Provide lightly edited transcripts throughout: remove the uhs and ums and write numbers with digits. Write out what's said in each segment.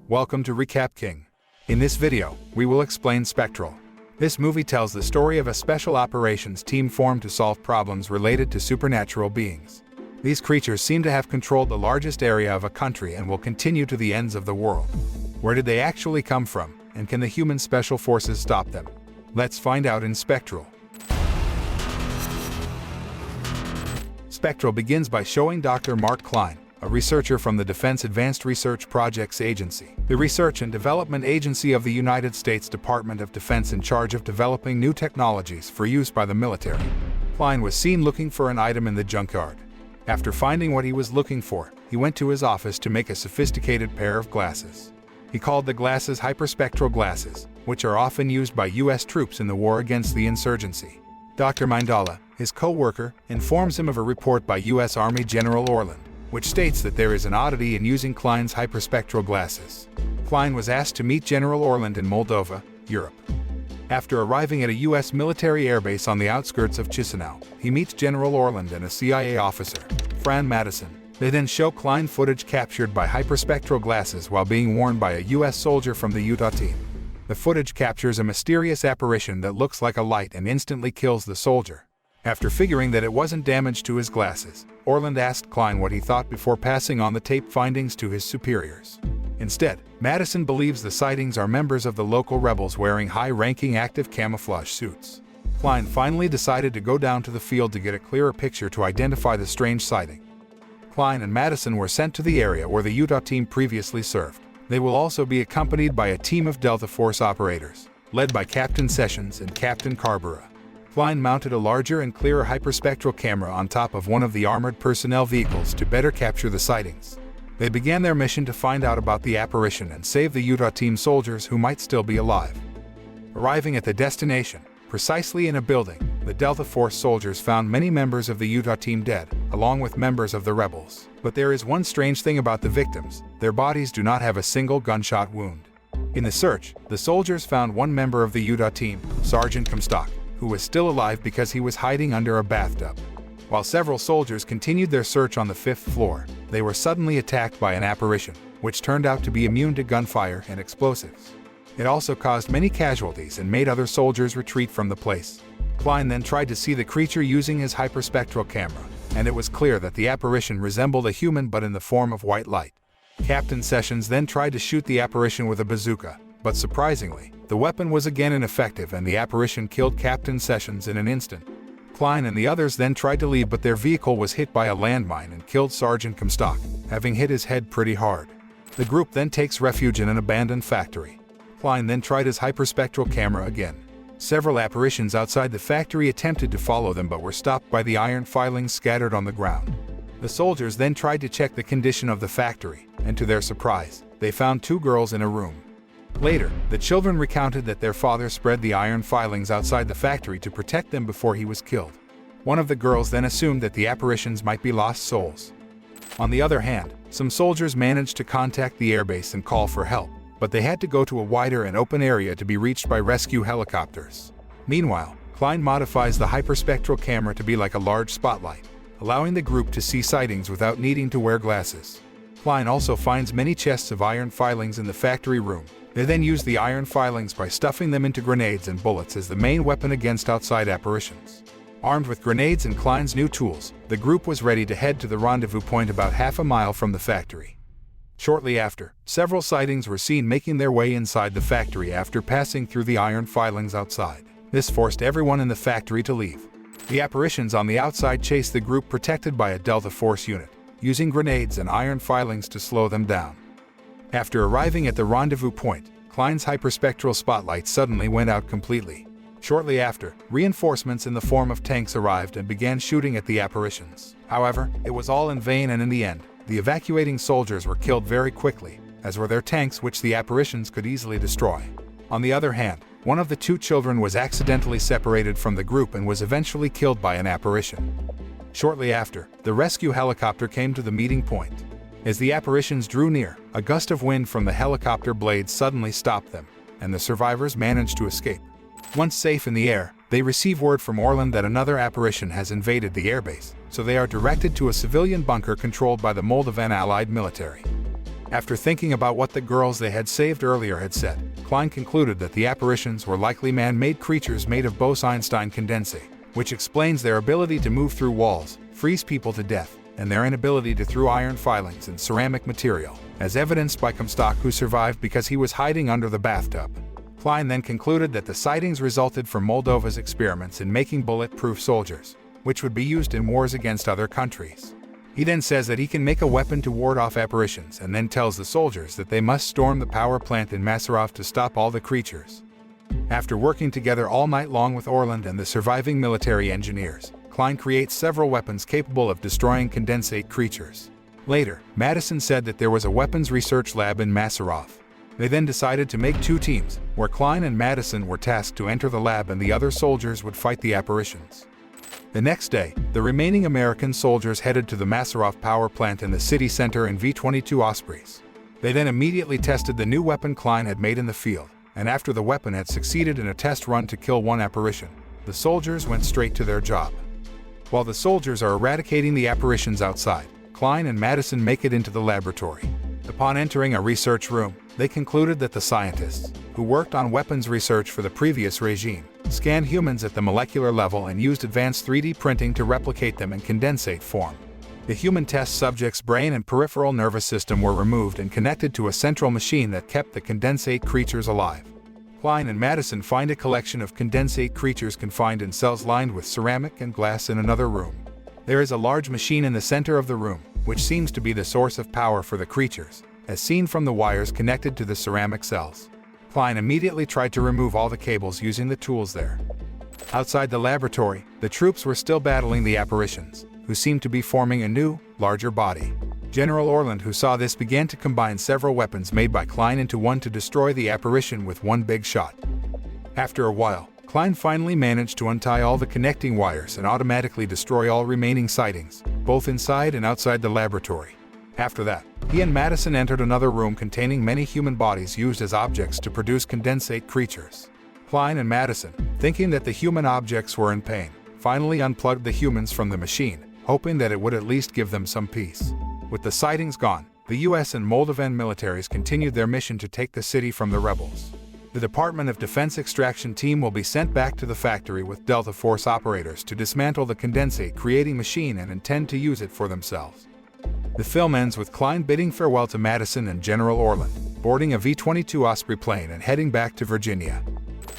Welcome to Recap King. In this video, we will explain Spectral. This movie tells the story of a special operations team formed to solve problems related to supernatural beings. These creatures seem to have controlled the largest area of a country and will continue to the ends of the world. Where did they actually come from, and can the human special forces stop them? Let's find out in Spectral. Spectral begins by showing Dr. Mark Klein, a researcher from the Defense Advanced Research Projects Agency, the research and development agency of the United States Department of Defense in charge of developing new technologies for use by the military. Klein was seen looking for an item in the junkyard. After finding what he was looking for, he went to his office to make a sophisticated pair of glasses. He called the glasses hyperspectral glasses, which are often used by U.S. troops in the war against the insurgency. Dr. Mindala, his co-worker, informs him of a report by U.S. Army General Orland, which states that there is an oddity in using Klein's hyperspectral glasses. Klein was asked to meet General Orland in Moldova, Europe. After arriving at a U.S. military airbase on the outskirts of Chisinau, he meets General Orland and a CIA officer, Fran Madison. They then show Klein footage captured by hyperspectral glasses while being worn by a U.S. soldier from the Utah team. The footage captures a mysterious apparition that looks like a light and instantly kills the soldier. After figuring that it wasn't damage to his glasses, Orland asked Klein what he thought before passing on the tape findings to his superiors. Instead, Madison believes the sightings are members of the local rebels wearing high-ranking active camouflage suits. Klein finally decided to go down to the field to get a clearer picture to identify the strange sighting. Klein and Madison were sent to the area where the Utah team previously served. They will also be accompanied by a team of Delta Force operators, led by Captain Sessions and Captain Carbura. Klein mounted a larger and clearer hyperspectral camera on top of one of the armored personnel vehicles to better capture the sightings. They began their mission to find out about the apparition and save the Utah team soldiers who might still be alive. Arriving at the destination, precisely in a building, the Delta Force soldiers found many members of the Utah team dead, along with members of the rebels. But there is one strange thing about the victims: their bodies do not have a single gunshot wound. In the search, the soldiers found one member of the Utah team, Sergeant Comstock, who was still alive because he was hiding under a bathtub. While several soldiers continued their search on the 5th floor, they were suddenly attacked by an apparition, which turned out to be immune to gunfire and explosives. It also caused many casualties and made other soldiers retreat from the place. Klein then tried to see the creature using his hyperspectral camera, and it was clear that the apparition resembled a human but in the form of white light. Captain Sessions then tried to shoot the apparition with a bazooka, but surprisingly, the weapon was again ineffective and the apparition killed Captain Sessions in an instant. Klein and the others then tried to leave, but their vehicle was hit by a landmine and killed Sergeant Comstock, having hit his head pretty hard. The group then takes refuge in an abandoned factory. Klein then tried his hyperspectral camera again. Several apparitions outside the factory attempted to follow them but were stopped by the iron filings scattered on the ground. The soldiers then tried to check the condition of the factory, and to their surprise, they found 2 girls in a room. Later, the children recounted that their father spread the iron filings outside the factory to protect them before he was killed. One of the girls then assumed that the apparitions might be lost souls. On the other hand, some soldiers managed to contact the airbase and call for help, but they had to go to a wider and open area to be reached by rescue helicopters. Meanwhile, Klein modifies the hyperspectral camera to be like a large spotlight, allowing the group to see sightings without needing to wear glasses. Klein also finds many chests of iron filings in the factory room. They then use the iron filings by stuffing them into grenades and bullets as the main weapon against outside apparitions. Armed with grenades and Klein's new tools, the group was ready to head to the rendezvous point about half a mile from the factory. Shortly after, several sightings were seen making their way inside the factory after passing through the iron filings outside. This forced everyone in the factory to leave. The apparitions on the outside chased the group protected by a Delta Force unit, using grenades and iron filings to slow them down. After arriving at the rendezvous point, Klein's hyperspectral spotlight suddenly went out completely. Shortly after, reinforcements in the form of tanks arrived and began shooting at the apparitions. However, it was all in vain, and in the end, the evacuating soldiers were killed very quickly, as were their tanks, which the apparitions could easily destroy. On the other hand, one of the 2 children was accidentally separated from the group and was eventually killed by an apparition. Shortly after, the rescue helicopter came to the meeting point. As the apparitions drew near, a gust of wind from the helicopter blades suddenly stopped them, and the survivors managed to escape. Once safe in the air, they receive word from Orland that another apparition has invaded the airbase, so they are directed to a civilian bunker controlled by the Moldovan Allied military. After thinking about what the girls they had saved earlier had said, Klein concluded that the apparitions were likely man-made creatures made of Bose-Einstein condensate, which explains their ability to move through walls, freeze people to death, and their inability to through iron filings and ceramic material, as evidenced by Comstock, who survived because he was hiding under the bathtub. Klein then concluded that the sightings resulted from Moldova's experiments in making bulletproof soldiers, which would be used in wars against other countries. He then says that he can make a weapon to ward off apparitions, and then tells the soldiers that they must storm the power plant in Masarov to stop all the creatures. After working together all night long with Orland and the surviving military engineers, Klein creates several weapons capable of destroying condensate creatures. Later, Madison said that there was a weapons research lab in Masarov. They then decided to make two teams, where Klein and Madison were tasked to enter the lab and the other soldiers would fight the apparitions. The next day, the remaining American soldiers headed to the Masarov power plant in the city center in V-22 Ospreys. They then immediately tested the new weapon Klein had made in the field, and after the weapon had succeeded in a test run to kill one apparition, the soldiers went straight to their job. While the soldiers are eradicating the apparitions outside, Klein and Madison make it into the laboratory. Upon entering a research room, they concluded that the scientists, who worked on weapons research for the previous regime, scanned humans at the molecular level and used advanced 3D printing to replicate them in condensate form. The human test subject's brain and peripheral nervous system were removed and connected to a central machine that kept the condensate creatures alive. Klein and Madison find a collection of condensate creatures confined in cells lined with ceramic and glass in another room. There is a large machine in the center of the room, which seems to be the source of power for the creatures, as seen from the wires connected to the ceramic cells. Klein immediately tried to remove all the cables using the tools there. Outside the laboratory, the troops were still battling the apparitions, who seemed to be forming a new, larger body. General Orland, who saw this, began to combine several weapons made by Klein into one to destroy the apparition with one big shot. After a while, Klein finally managed to untie all the connecting wires and automatically destroy all remaining sightings, both inside and outside the laboratory. After that, he and Madison entered another room containing many human bodies used as objects to produce condensate creatures. Klein and Madison, thinking that the human objects were in pain, finally unplugged the humans from the machine, hoping that it would at least give them some peace. With the sightings gone, the US and Moldovan militaries continued their mission to take the city from the rebels. The Department of Defense extraction team will be sent back to the factory with Delta Force operators to dismantle the condensate creating machine and intend to use it for themselves. The film ends with Klein bidding farewell to Madison and General Orland, boarding a V-22 Osprey plane and heading back to Virginia.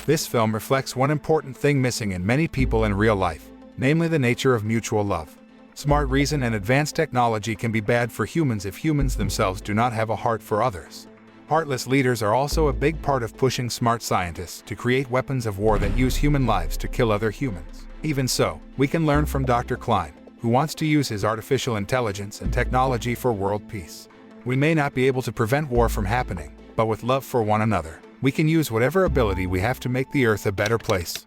This film reflects one important thing missing in many people in real life, namely the nature of mutual love. Smart reason and advanced technology can be bad for humans if humans themselves do not have a heart for others. Heartless leaders are also a big part of pushing smart scientists to create weapons of war that use human lives to kill other humans. Even so, we can learn from Dr. Klein, who wants to use his artificial intelligence and technology for world peace. We may not be able to prevent war from happening, but with love for one another, we can use whatever ability we have to make the Earth a better place.